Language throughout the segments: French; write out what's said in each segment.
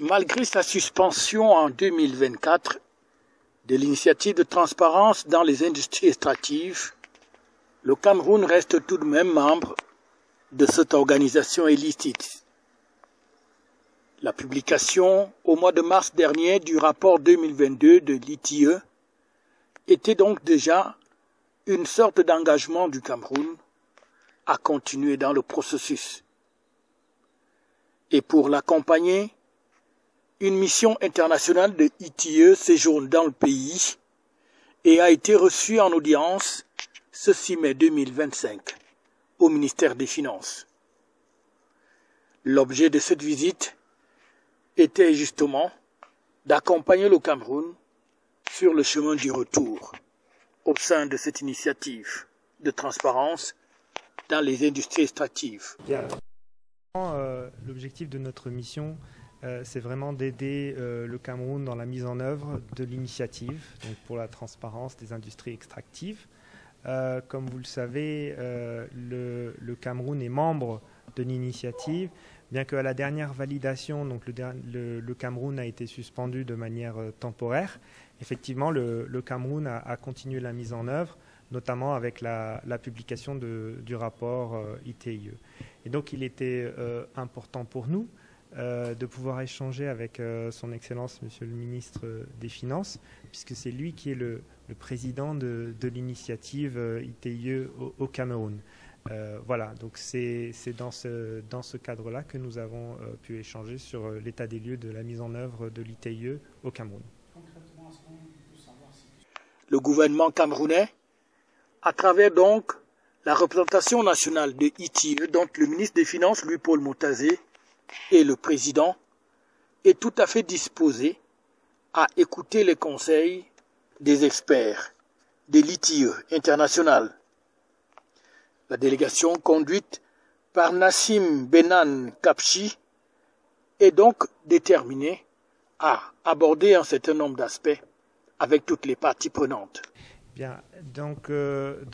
Malgré sa suspension en 2024 de l'initiative de transparence dans les industries extractives, le Cameroun reste tout de même membre de cette organisation illicite. La publication au mois de mars dernier du rapport 2022 de l'ITIE était donc déjà une sorte d'engagement du Cameroun à continuer dans le processus. Et pour l'accompagner, une mission internationale de l'ITIE séjourne dans le pays et a été reçue en audience ce 6 mai 2025 au ministère des Finances. L'objet de cette visite était justement d'accompagner le Cameroun sur le chemin du retour au sein de cette initiative de transparence dans les industries extractives. Bien. L'objectif de notre mission, c'est vraiment d'aider le Cameroun dans la mise en œuvre de l'initiative pour la transparence des industries extractives. Comme vous le savez, le Cameroun est membre de l'initiative, bien qu'à la dernière validation, donc le Cameroun a été suspendu de manière temporaire. Effectivement, le Cameroun a continué la mise en œuvre, notamment avec la publication du rapport ITIE. Et donc, il était important pour nous de pouvoir échanger avec son Excellence, Monsieur le Ministre des Finances, puisque c'est lui qui est le président de l'initiative ITIE au Cameroun. Voilà, donc c'est dans ce cadre-là que nous avons pu échanger sur l'état des lieux de la mise en œuvre de l'ITIE au Cameroun. Le gouvernement camerounais, à travers donc la représentation nationale de ITIE, donc le ministre des Finances, Louis-Paul Motazé, et le président, est tout à fait disposé à écouter les conseils des experts de l'ITIE international. La délégation conduite par Nassim Benan Kapchi est donc déterminée à aborder un certain nombre d'aspects avec toutes les parties prenantes. Bien, donc vous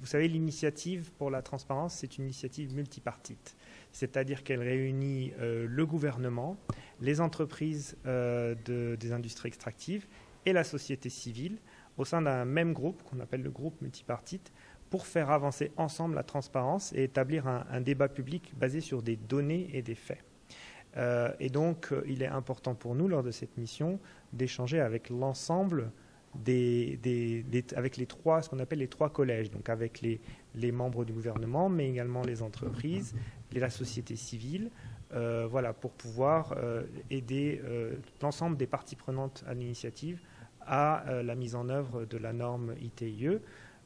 savez, l'initiative pour la transparence, c'est une initiative multipartite. C'est-à-dire qu'elle réunit le gouvernement, les entreprises des industries extractives et la société civile au sein d'un même groupe qu'on appelle le groupe multipartite pour faire avancer ensemble la transparence et établir un débat public basé sur des données et des faits. Et donc, il est important pour nous, lors de cette mission, d'échanger avec l'ensemble avec ce qu'on appelle les trois collèges, donc avec les membres du gouvernement, mais également les entreprises, la société civile, voilà, pour pouvoir aider l'ensemble des parties prenantes à l'initiative à la mise en œuvre de la norme ITIE.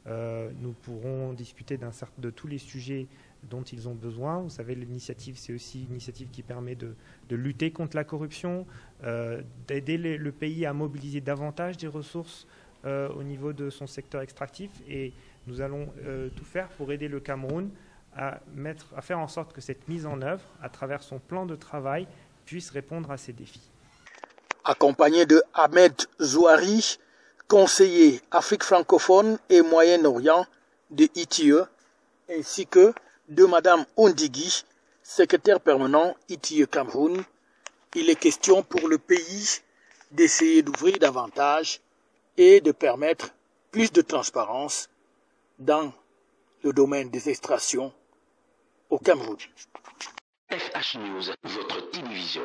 Nous pourrons discuter de tous les sujets dont ils ont besoin. Vous savez, l'initiative, c'est aussi une initiative qui permet de lutter contre la corruption, d'aider le pays à mobiliser davantage des ressources au niveau de son secteur extractif. Et nous allons tout faire pour aider le Cameroun à faire en sorte que cette mise en œuvre, à travers son plan de travail, puisse répondre à ces défis. Accompagné de Ahmed Zouari, conseiller Afrique francophone et Moyen-Orient de ITIE, ainsi que de Madame Ondigui, secrétaire permanent ITIE Cameroun, il est question pour le pays d'essayer d'ouvrir davantage et de permettre plus de transparence dans le domaine des extractions au Cameroun. FH News, votre télévision.